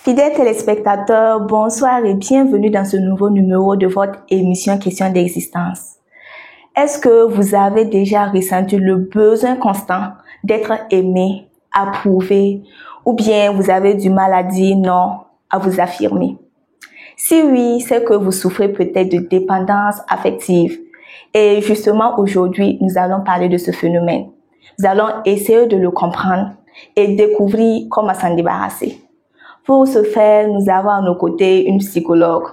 Fidèles téléspectateurs, bonsoir et bienvenue dans ce nouveau numéro de votre émission Question d'existence. Est-ce que vous avez déjà ressenti le besoin constant d'être aimé, approuvé, ou bien vous avez du mal à dire non, à vous affirmer? Si oui, c'est que vous souffrez peut-être de dépendance affective. Et justement, aujourd'hui, nous allons parler de ce phénomène. Nous allons essayer de le comprendre et découvrir comment s'en débarrasser. Pour ce faire, nous avons à nos côtés une psychologue,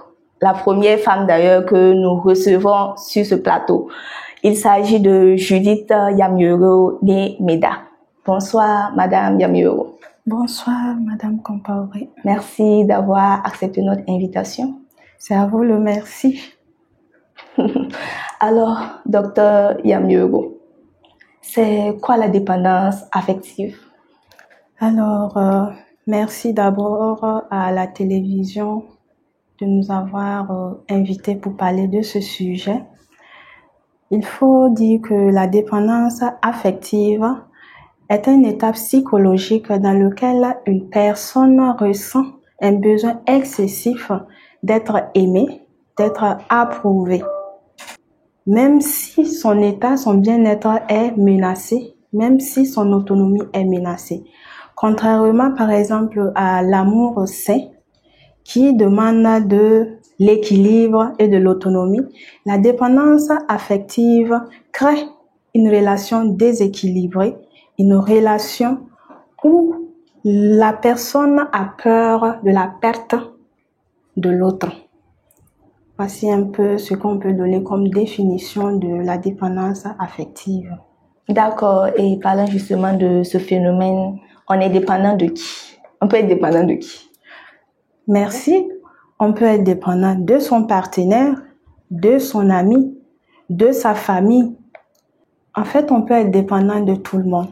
la première femme d'ailleurs que nous recevons sur ce plateau. Il s'agit de Judith Yamioro née Meda. Bonsoir, Madame Yamioro. Bonsoir, Madame Compaoré. Merci d'avoir accepté notre invitation. C'est à vous le merci. Alors, Docteur Yamioro, c'est quoi la dépendance affective? Alors, merci d'abord à la télévision de nous avoir invités pour parler de ce sujet. Il faut dire que la dépendance affective est un état psychologique dans lequel une personne ressent un besoin excessif d'être aimée, d'être approuvée. Même si son état, son bien-être est menacé, même si son autonomie est menacée. Contrairement, par exemple, à l'amour sain, qui demande de l'équilibre et de l'autonomie, la dépendance affective crée une relation déséquilibrée, une relation où la personne a peur de la perte de l'autre. Voici un peu ce qu'on peut donner comme définition de la dépendance affective. D'accord, et parlant justement de ce phénomène, on est dépendant de qui? On peut être dépendant de qui? Merci. On peut être dépendant de son partenaire, de son ami, de sa famille. En fait, on peut être dépendant de tout le monde.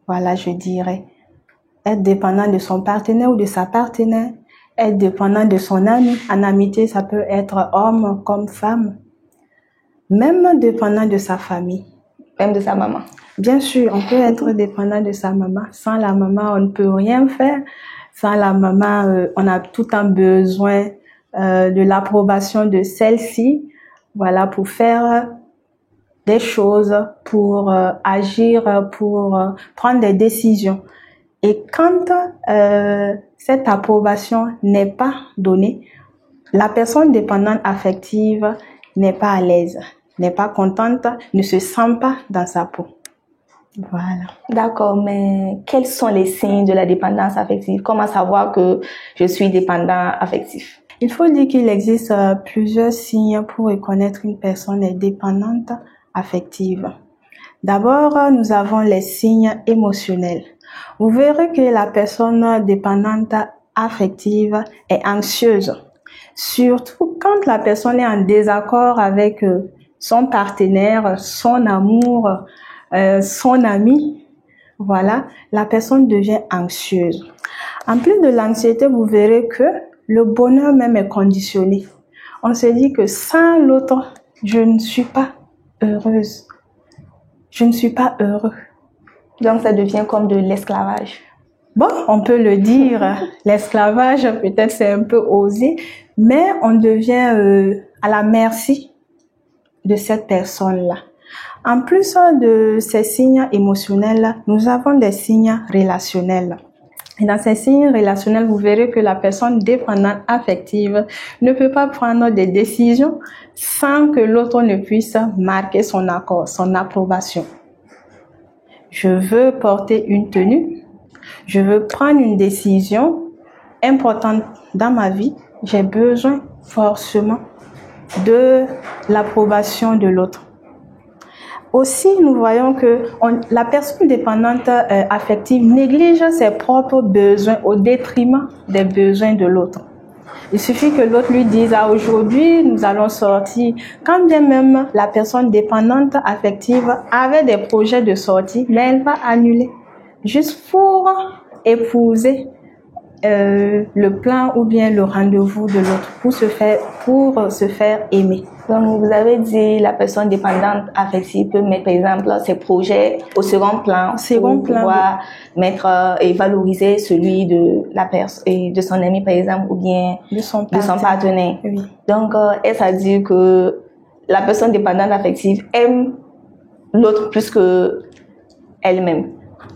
Voilà, je dirais. Être dépendant de son partenaire ou de sa partenaire. Être dépendant de son ami. En amitié, ça peut être homme comme femme. Même dépendant de sa famille. Même de sa maman. Bien sûr, on peut être dépendant de sa maman. Sans la maman, on ne peut rien faire. Sans la maman, on a tout un besoin de l'approbation de celle-ci. Voilà, pour faire des choses, pour agir, pour prendre des décisions. Et quand cette approbation n'est pas donnée, la personne dépendante affective n'est pas à l'aise, n'est pas contente, ne se sent pas dans sa peau. Voilà. D'accord, mais quels sont les signes de la dépendance affective? Comment savoir que je suis dépendant affectif? Il faut dire qu'il existe plusieurs signes pour reconnaître une personne est dépendante affective. D'abord, nous avons les signes émotionnels. Vous verrez que la personne dépendante affective est anxieuse. Surtout quand la personne est en désaccord avec son partenaire, son amour, son ami. Voilà, la personne devient anxieuse. En plus de l'anxiété, vous verrez que le bonheur même est conditionné. On se dit que sans l'autre, je ne suis pas heureuse. Je ne suis pas heureux. Donc, ça devient comme de l'esclavage. Bon, on peut le dire, l'esclavage, peut-être c'est un peu osé, mais on devient à la merci de cette personne-là. En plus de ces signes émotionnels, nous avons des signes relationnels. Et dans ces signes relationnels, vous verrez que la personne dépendante affective ne peut pas prendre des décisions sans que l'autre ne puisse marquer son accord, son approbation. Je veux porter une tenue, je veux prendre une décision importante dans ma vie, j'ai besoin forcément de l'approbation de l'autre. Aussi, nous voyons que la personne dépendante affective néglige ses propres besoins au détriment des besoins de l'autre. Il suffit que l'autre lui dise « aujourd'hui, nous allons sortir ». Quand bien même la personne dépendante affective avait des projets de sortie, mais elle va annuler juste pour épouser le plan ou bien le rendez-vous de l'autre, pour se faire aimer. Donc, vous avez dit la personne dépendante affective peut mettre, par exemple, ses projets au second plan pour pouvoir mettre et valoriser celui de la personne et de son ami, par exemple, ou bien de son partenaire. Oui. Donc, est-ce à dire que la personne dépendante affective aime l'autre plus que elle-même?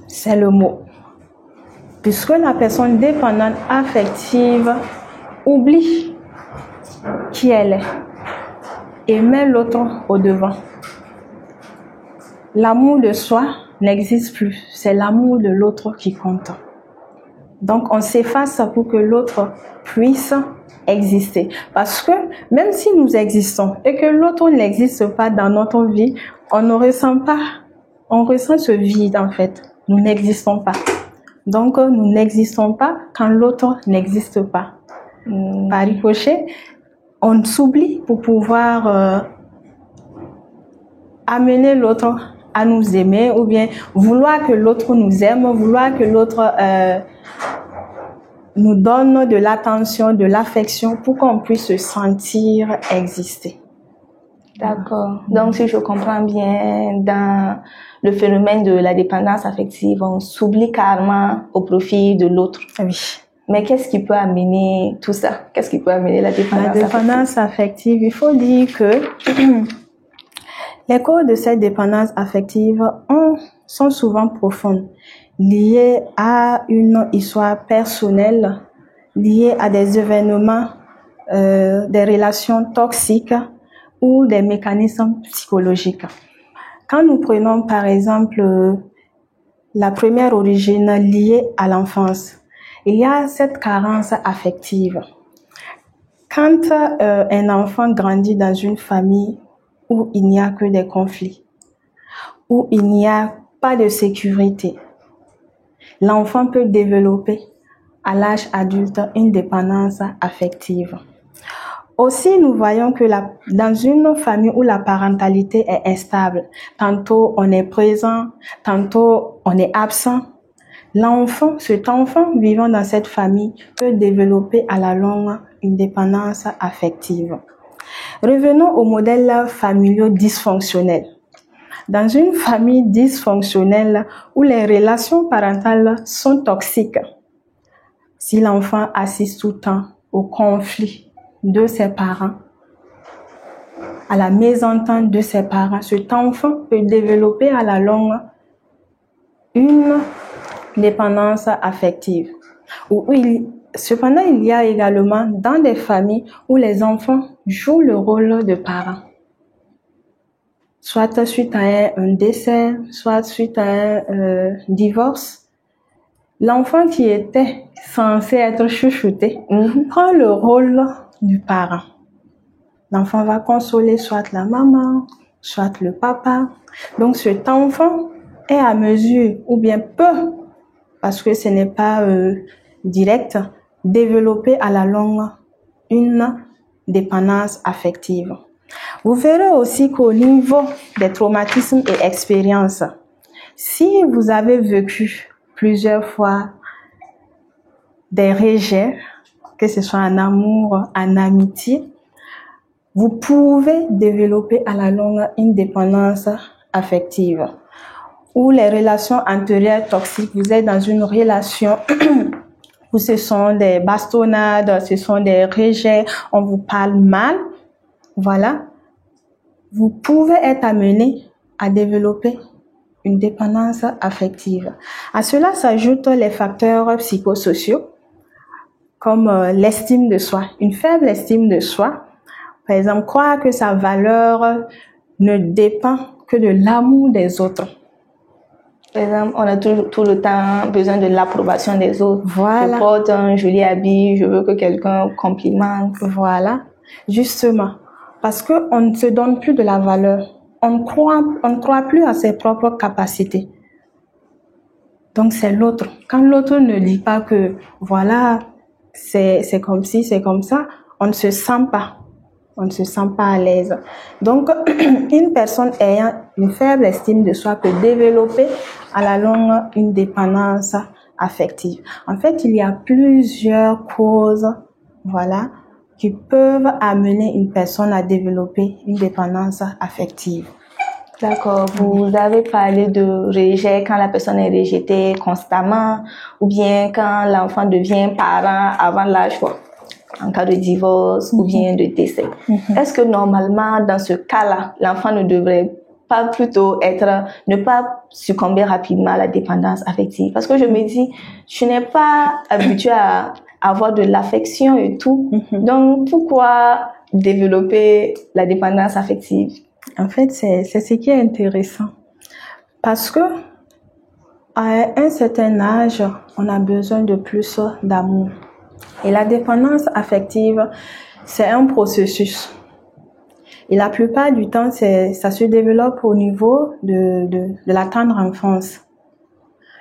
C'est le mot. Puisque la personne dépendante affective oublie qui elle est et met l'autre au devant. L'amour de soi n'existe plus, c'est l'amour de l'autre qui compte. Donc on s'efface pour que l'autre puisse exister. Parce que même si nous existons et que l'autre n'existe pas dans notre vie, on ressent ce vide en fait. Nous n'existons pas. Donc nous n'existons pas quand l'autre n'existe pas. Par ricochet, on s'oublie pour pouvoir amener l'autre à nous aimer ou bien vouloir que l'autre nous aime, vouloir que l'autre nous donne de l'attention, de l'affection pour qu'on puisse se sentir exister. D'accord. Donc, si je comprends bien, dans le phénomène de la dépendance affective, on s'oublie carrément au profit de l'autre. Oui. Mais qu'est-ce qui peut amener tout ça? Qu'est-ce qui peut amener la dépendance affective? La dépendance affective, il faut dire que les causes de cette dépendance affective sont souvent profondes, liées à une histoire personnelle, liées à des événements, des relations toxiques ou des mécanismes psychologiques. Quand nous prenons par exemple la première origine liée à l'enfance, il y a cette carence affective. Quand un enfant grandit dans une famille où il n'y a que des conflits, où il n'y a pas de sécurité, l'enfant peut développer à l'âge adulte une dépendance affective. Aussi, nous voyons que dans une famille où la parentalité est instable, tantôt on est présent, tantôt on est absent, cet enfant vivant dans cette famille peut développer à la longue une dépendance affective. Revenons au modèle familial dysfonctionnel. Dans une famille dysfonctionnelle où les relations parentales sont toxiques, si l'enfant assiste tout le temps au conflit de ses parents, à la mésentente de ses parents, cet enfant peut développer à la longue une dépendance affective. Cependant, il y a également dans des familles où les enfants jouent le rôle de parents. Soit suite à un décès, soit suite à un divorce. L'enfant qui était censé être chouchouté prend le rôle du parent. L'enfant va consoler soit la maman, soit le papa. Donc cet enfant est à mesure, ou bien peut, parce que ce n'est pas direct, développer à la longue une dépendance affective. Vous verrez aussi qu'au niveau des traumatismes et expériences, si vous avez vécu plusieurs fois des rejets, que ce soit en amour, en amitié, vous pouvez développer à la longue une dépendance affective. Ou les relations antérieures toxiques, vous êtes dans une relation où ce sont des bastonnades, ce sont des rejets, on vous parle mal, voilà. Vous pouvez être amené à développer une dépendance affective. À cela s'ajoutent les facteurs psychosociaux, comme l'estime de soi, une faible estime de soi. Par exemple, croire que sa valeur ne dépend que de l'amour des autres. Par exemple, on a tout le temps besoin de l'approbation des autres. Voilà. Je porte un joli habit, je veux que quelqu'un complimente. Voilà, justement. Parce qu'on ne se donne plus de la valeur. On ne croit plus à ses propres capacités. Donc c'est l'autre. Quand l'autre ne dit pas que voilà, c'est comme ci, c'est comme ça, on ne se sent pas. On ne se sent pas à l'aise. Donc, une personne ayant une faible estime de soi peut développer à la longue une dépendance affective. En fait, il y a plusieurs causes, voilà, qui peuvent amener une personne à développer une dépendance affective. D'accord. Vous avez parlé de rejet quand la personne est rejetée constamment ou bien quand l'enfant devient parent avant l'âge, en cas de divorce ou bien de décès. Est-ce que normalement, dans ce cas-là, l'enfant ne devrait pas plutôt ne pas succomber rapidement à la dépendance affective? Parce que je me dis, je n'ai pas habitué à avoir de l'affection et tout. Donc, pourquoi développer la dépendance affective? En fait, c'est ce qui est intéressant. Parce que à un certain âge, on a besoin de plus d'amour. Et la dépendance affective, c'est un processus. Et la plupart du temps, ça se développe au niveau de la tendre enfance.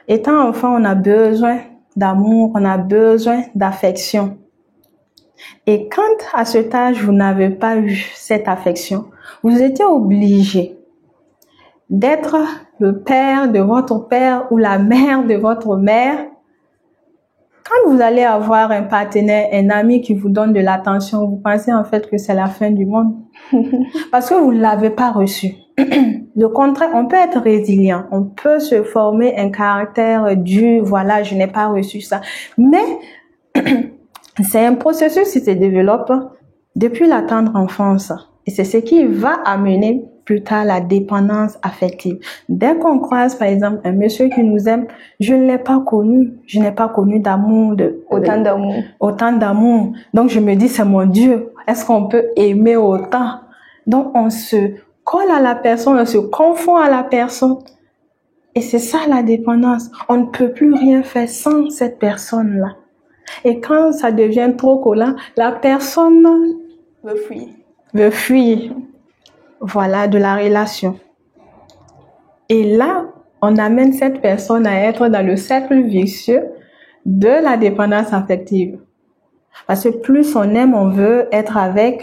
Étant enfant, on a besoin d'amour, on a besoin d'affection. Et quand à cet âge, vous n'avez pas eu cette affection, vous étiez obligé d'être le père de votre père ou la mère de votre mère. Quand vous allez avoir un partenaire, un ami qui vous donne de l'attention, vous pensez en fait que c'est la fin du monde. Parce que vous ne l'avez pas reçu. Le contraire, on peut être résilient, on peut se former un caractère dur, voilà, je n'ai pas reçu ça. Mais c'est un processus qui se développe depuis la tendre enfance. Et c'est ce qui va amener plus tard la dépendance affective. Dès qu'on croise, par exemple, un monsieur qui nous aime, je ne l'ai pas connu. Je n'ai pas connu d'amour, autant d'amour. Donc, je me dis, c'est mon Dieu. Est-ce qu'on peut aimer autant? Donc, on se colle à la personne, on se confond à la personne. Et c'est ça la dépendance. On ne peut plus rien faire sans cette personne-là. Et quand ça devient trop collant, la personne veut fuir. Voilà, de la relation. Et là, on amène cette personne à être dans le cercle vicieux de la dépendance affective. Parce que plus on aime, on veut être avec,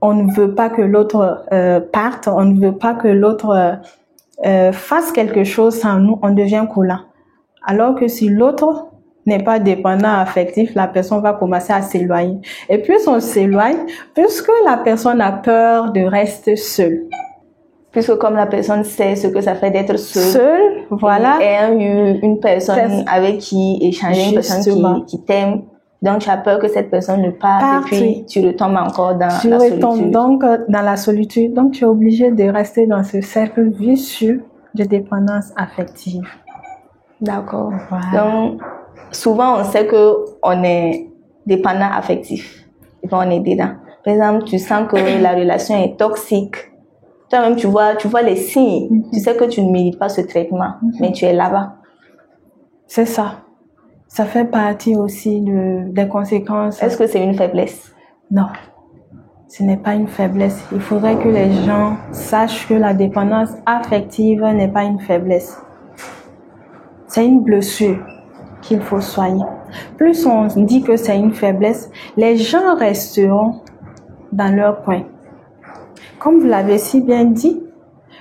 on ne veut pas que l'autre parte, on ne veut pas que l'autre fasse quelque chose sans nous, on devient collant. Alors que si l'autre n'est pas dépendant affectif, la personne va commencer à s'éloigner. Et plus on s'éloigne, plus que la personne a peur de rester seule. Puisque comme la personne sait ce que ça fait d'être seule, voilà. Et une personne avec qui échanger, une personne qui t'aime. Donc, tu as peur que cette personne ne parte et puis tu retombes encore dans la solitude. Tu retombes donc dans la solitude. Donc, tu es obligé de rester dans ce cercle vicieux de dépendance affective. D'accord. Voilà. Donc, souvent, on sait qu'on est dépendant affectif. Et puis, on est dedans. Par exemple, tu sens que la relation est toxique. Toi-même, tu vois les signes. Tu sais que tu ne mérites pas ce traitement, mais tu es là-bas. C'est ça. Ça fait partie aussi des conséquences. Est-ce que c'est une faiblesse? Non. Ce n'est pas une faiblesse. Il faudrait que les gens sachent que la dépendance affective n'est pas une faiblesse. C'est une blessure qu'il faut soigner. Plus on dit que c'est une faiblesse, les gens resteront dans leur coin. Comme vous l'avez si bien dit,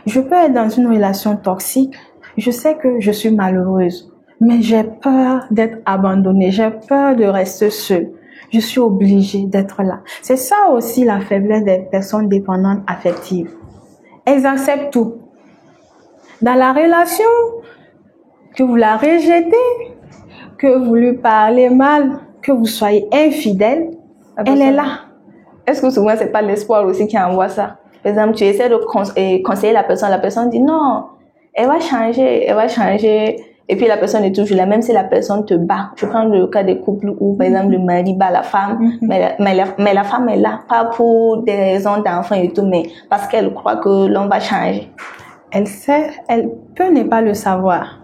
je peux être dans une relation toxique. Je sais que je suis malheureuse, mais j'ai peur d'être abandonnée. J'ai peur de rester seule. Je suis obligée d'être là. C'est ça aussi la faiblesse des personnes dépendantes affectives. Elles acceptent tout. Dans la relation, que vous la rejetez, que vous lui parlez mal, que vous soyez infidèle, elle est là. Est-ce que souvent c'est pas l'espoir aussi qui envoie ça? Par exemple, tu essaies de conseiller la personne dit non, elle va changer. Et puis la personne est toujours là, même si la personne te bat. Je prends le cas des couples où, par exemple, le mari bat la femme, mais la femme est là, pas pour des raisons d'enfant et tout, mais parce qu'elle croit que l'on va changer. Elle sait, elle peut ne pas le savoir.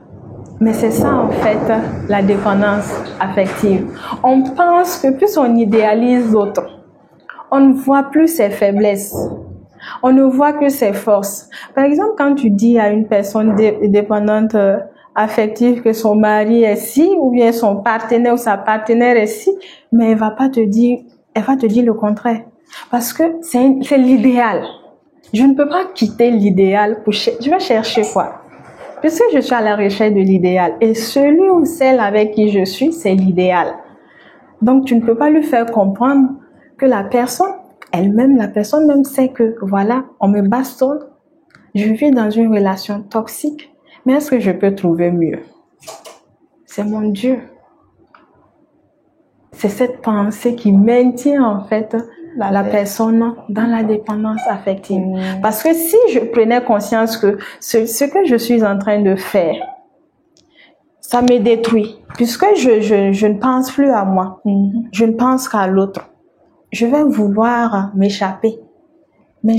Mais c'est ça, en fait, la dépendance affective. On pense que plus on idéalise l'autre, on ne voit plus ses faiblesses. On ne voit que ses forces. Par exemple, quand tu dis à une personne dépendante affective que son mari est ci, ou bien son partenaire ou sa partenaire est ci, mais elle va te dire le contraire. Parce que c'est l'idéal. Je ne peux pas quitter l'idéal je vais chercher quoi? Puisque je suis à la recherche de l'idéal. Et celui ou celle avec qui je suis, c'est l'idéal. Donc, tu ne peux pas lui faire comprendre que la personne même sait que, voilà, on me bastonne, je vis dans une relation toxique, mais est-ce que je peux trouver mieux? C'est mon Dieu. C'est cette pensée qui maintient en fait la personne dans la dépendance affective. Parce que si je prenais conscience que ce que je suis en train de faire, ça me détruit, puisque je ne pense plus à moi, je ne pense qu'à l'autre. Je vais vouloir m'échapper. Mais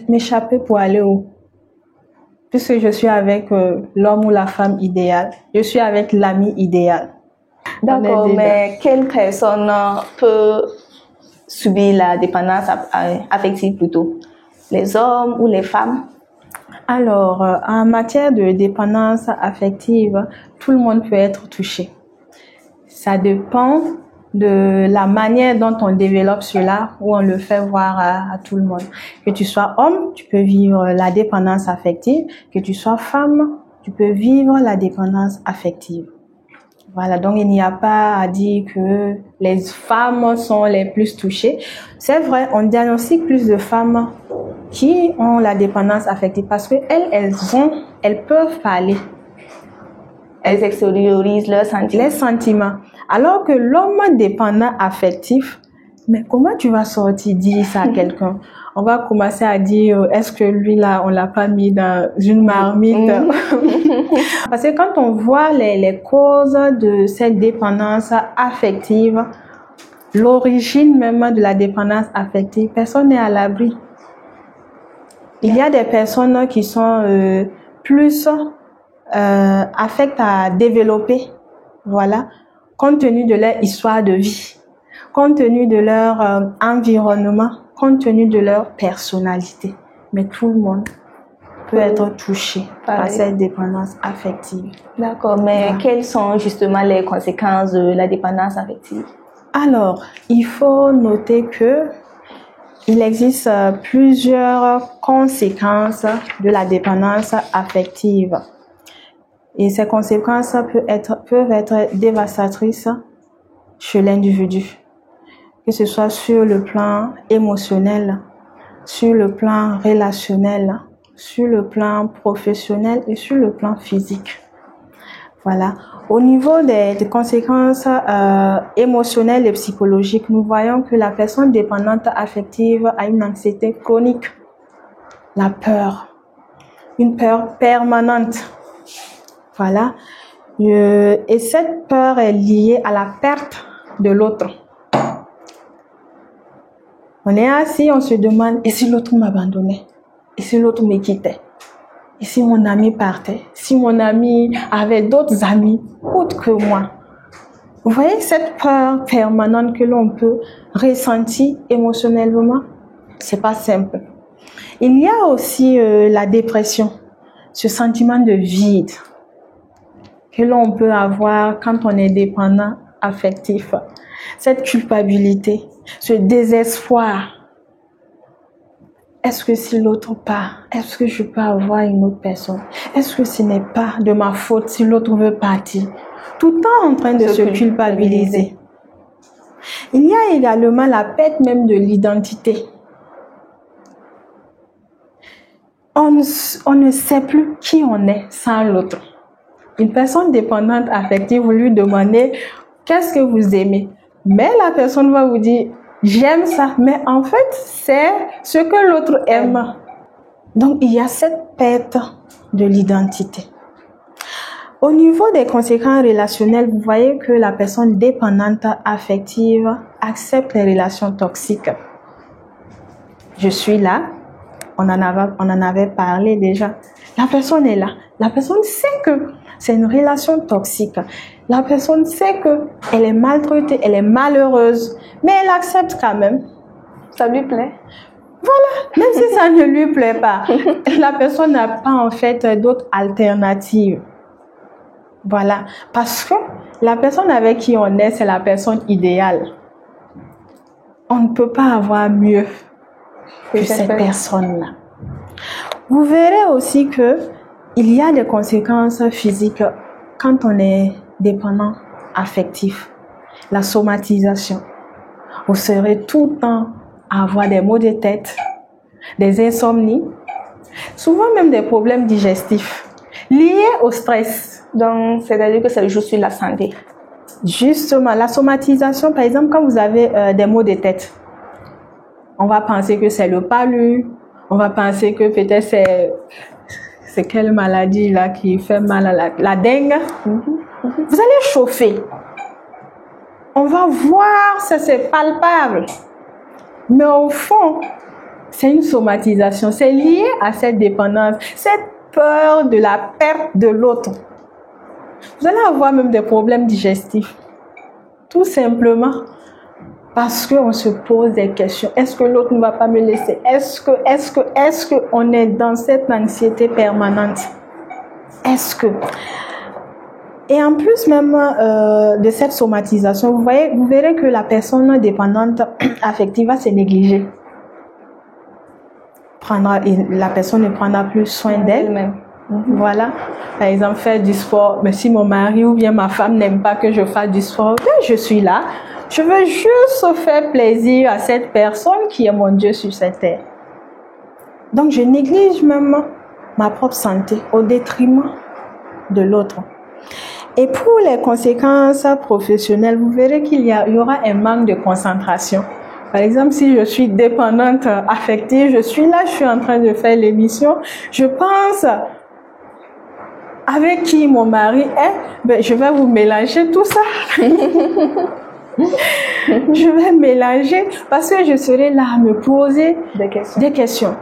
m'échapper pour aller où? Puisque je suis avec l'homme ou la femme idéale, je suis avec l'ami idéal. D'accord, mais quelle personne peut subir la dépendance affective plutôt? Les hommes ou les femmes? Alors, en matière de dépendance affective, tout le monde peut être touché. Ça dépend de la manière dont on développe cela ou on le fait voir à tout le monde. Que tu sois homme, tu peux vivre la dépendance affective. Que tu sois femme, tu peux vivre la dépendance affective. Voilà, donc il n'y a pas à dire que les femmes sont les plus touchées. C'est vrai, on diagnostique plus de femmes qui ont la dépendance affective parce que elles peuvent parler. Elles extériorisent leurs sentiments. Les sentiments. Alors que l'homme dépendant affectif, mais comment tu vas sortir dire ça à quelqu'un? On va commencer à dire, est-ce que lui là, on l'a pas mis dans une marmite? Parce que quand on voit les causes de cette dépendance affective, l'origine même de la dépendance affective, personne n'est à l'abri. Il y a des personnes qui sont plus affectes à développer, voilà, compte tenu de leur histoire de vie, compte tenu de leur environnement, compte tenu de leur personnalité. Mais tout le monde peut être touché par cette dépendance affective. D'accord, mais quelles sont justement les conséquences de la dépendance affective? Alors, il faut noter que il existe plusieurs conséquences de la dépendance affective. Et ces conséquences peuvent être dévastatrices chez l'individu, que ce soit sur le plan émotionnel, sur le plan relationnel, sur le plan professionnel et sur le plan physique. Voilà. Au niveau des conséquences émotionnelles et psychologiques, nous voyons que la personne dépendante affective a une anxiété chronique, la peur, une peur permanente. Voilà. Et cette peur est liée à la perte de l'autre. On est assis, on se demande, et si l'autre m'abandonnait? Et si l'autre me quittait? Et si mon ami partait? Si mon ami avait d'autres amis autres que moi? Vous voyez cette peur permanente que l'on peut ressentir émotionnellement? C'est pas simple. Il y a aussi la dépression, ce sentiment de vide que l'on peut avoir quand on est dépendant affectif. Cette culpabilité, ce désespoir. Est-ce que si l'autre part, est-ce que je peux avoir une autre personne? Est-ce que ce n'est pas de ma faute si l'autre veut partir? Tout le temps en train de se culpabiliser. Il y a également la perte même de l'identité. On ne sait plus qui on est sans l'autre. Une personne dépendante affective, vous lui demandez qu'est-ce que vous aimez, mais la personne va vous dire j'aime ça, mais en fait c'est ce que l'autre aime. Donc il y a cette perte de l'identité. Au niveau des conséquences relationnelles, vous voyez que la personne dépendante affective accepte les relations toxiques. Je suis là, on en avait parlé déjà. La personne est là, la personne sait que c'est une relation toxique. La personne sait qu'elle est maltraitée, elle est malheureuse, mais elle accepte quand même. Ça lui plaît. Voilà, même si ça ne lui plaît pas, la personne n'a pas en fait d'autres alternatives. Voilà, parce que la personne avec qui on est, c'est la personne idéale. On ne peut pas avoir mieux que cette personne-là. Vous verrez aussi que il y a des conséquences physiques quand on est dépendant affectif. La somatisation. vous serez tout le temps à avoir des maux de tête, des insomnies, souvent même des problèmes digestifs liés au stress. Donc, c'est-à-dire que ça joue sur la santé. Justement, la somatisation, par exemple, quand vous avez des maux de tête, on va penser que c'est le palu, on va penser que peut-être c'est quelle maladie là qui fait mal à la dengue. Vous allez chauffer. On va voir si c'est palpable. Mais au fond, c'est une somatisation. C'est lié à cette dépendance, cette peur de la perte de l'autre. Vous allez avoir même des problèmes digestifs. Tout simplement parce qu'on se pose des questions. Est-ce que l'autre ne va pas me laisser? Est-ce que on est dans cette anxiété permanente? Est-ce que... Et en plus même de cette somatisation, vous verrez que la personne dépendante affective va se négliger. La personne ne prendra plus soin d'elle-même. Voilà. Par exemple, faire du sport. Mais si mon mari ou bien ma femme n'aime pas que je fasse du sport, ben je suis là. Je veux juste faire plaisir à cette personne qui est mon Dieu sur cette terre. Donc, je néglige même ma propre santé au détriment de l'autre. Et pour les conséquences professionnelles, vous verrez qu'il y aura un manque de concentration. Par exemple, si je suis dépendante affective, je suis en train de faire l'émission, je pense avec qui mon mari est, ben, je vais vous mélanger tout ça. Je vais mélanger parce que je serai là à me poser des questions.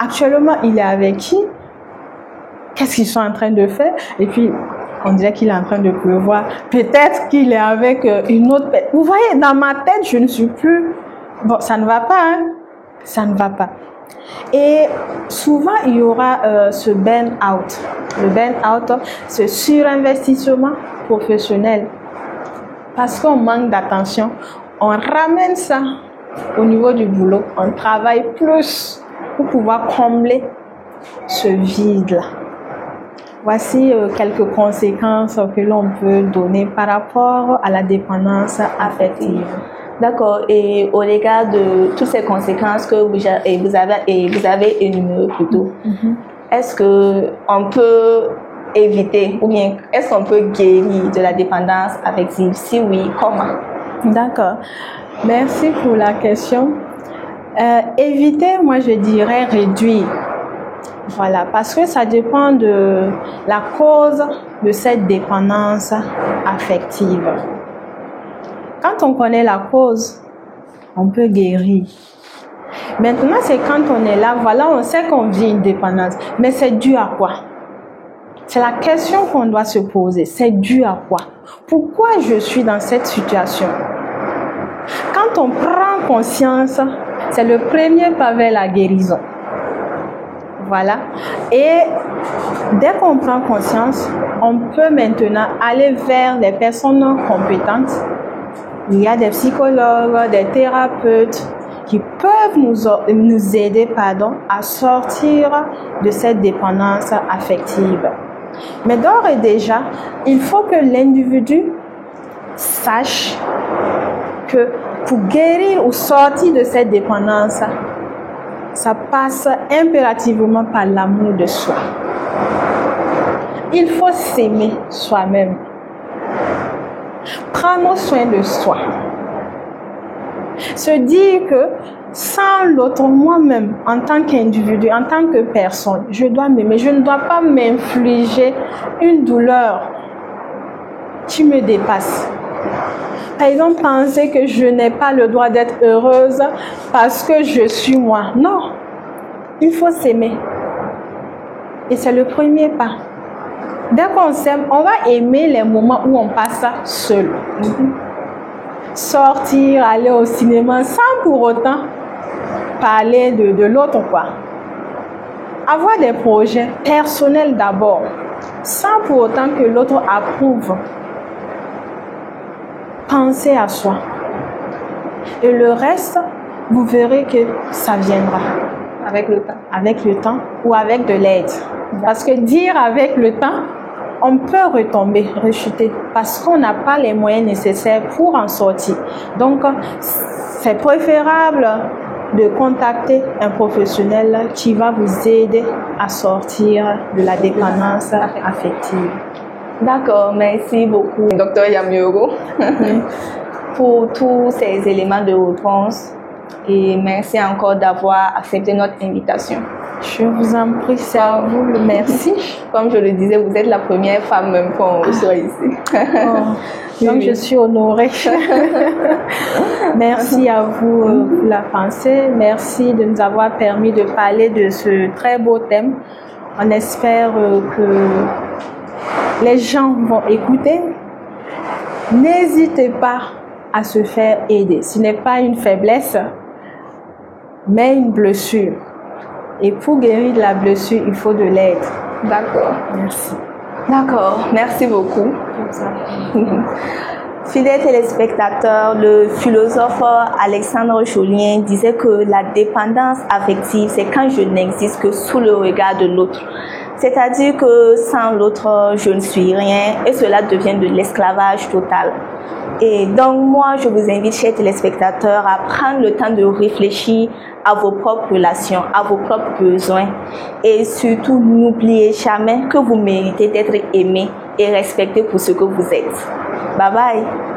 Actuellement, il est avec qui? Qu'est-ce qu'ils sont en train de faire? Et puis, on dirait qu'il est en train de pleuvoir. Peut-être qu'il est avec une autre personne. Vous voyez, dans ma tête, je ne suis plus... Bon, ça ne va pas, hein? Ça ne va pas. Et souvent, il y aura ce burn-out. Le burn-out, ce surinvestissement professionnel. Parce qu'on manque d'attention, on ramène ça au niveau du boulot. On travaille plus pour pouvoir combler ce vide-là. Voici quelques conséquences que l'on peut donner par rapport à la dépendance affective. D'accord. Et au regard de toutes ces conséquences que vous avez énumérées plus tôt, est-ce qu'on peut éviter ou bien est-ce qu'on peut guérir de la dépendance affective? Si oui, comment? D'accord. Merci pour la question. Éviter, moi je dirais réduire. Voilà, parce que ça dépend de la cause de cette dépendance affective. Quand on connaît la cause, on peut guérir. Maintenant, c'est quand on est là, voilà, on sait qu'on vit une dépendance. Mais c'est dû à quoi? C'est la question qu'on doit se poser. C'est dû à quoi? Pourquoi je suis dans cette situation? Quand on prend conscience, c'est le premier pas vers la guérison. Voilà. Et dès qu'on prend conscience, on peut maintenant aller vers des personnes compétentes. Il y a des psychologues, des thérapeutes qui peuvent nous aider à sortir de cette dépendance affective. Mais d'ores et déjà, il faut que l'individu sache que pour guérir ou sortir de cette dépendance, ça passe impérativement par l'amour de soi. Il faut s'aimer soi-même. Prendre soin de soi. Se dire que sans l'autre, moi-même, en tant qu'individu, en tant que personne, je dois m'aimer. Je ne dois pas m'infliger une douleur qui me dépasse. Par exemple, penser que je n'ai pas le droit d'être heureuse parce que je suis moi. Non, il faut s'aimer. Et c'est le premier pas. Dès qu'on s'aime, on va aimer les moments où on passe seul. Sortir, aller au cinéma sans pour autant parler de l'autre, quoi. Avoir des projets personnels d'abord, sans pour autant que l'autre approuve. Pensez à soi. Et le reste, vous verrez que ça viendra. Avec le temps. Avec le temps ou avec de l'aide. Parce que dire avec le temps, on peut retomber, rechuter, parce qu'on n'a pas les moyens nécessaires pour en sortir. Donc, c'est préférable de contacter un professionnel qui va vous aider à sortir de la dépendance affective. D'accord, merci beaucoup, Dr Yamioro, pour tous ces éléments de réponse et merci encore d'avoir accepté notre invitation. Je vous en prie, c'est à vous le merci. Comme je le disais, vous êtes la première femme même qu'on reçoit ici. Donc je suis honorée. Merci à vous pour la pensée. Merci de nous avoir permis de parler de ce très beau thème. On espère que les gens vont écouter. N'hésitez pas à se faire aider. Ce n'est pas une faiblesse, mais une blessure. Et pour guérir de la blessure, il faut de l'aide. D'accord. Merci. D'accord, merci beaucoup. Fidèles téléspectateurs, le philosophe Alexandre Jolien disait que la dépendance affective, c'est quand je n'existe que sous le regard de l'autre. C'est-à-dire que sans l'autre, je ne suis rien et cela devient de l'esclavage total. Et donc moi, je vous invite, chers téléspectateurs, à prendre le temps de réfléchir à vos propres relations, à vos propres besoins. Et surtout, n'oubliez jamais que vous méritez d'être aimé et respecté pour ce que vous êtes. Bye bye.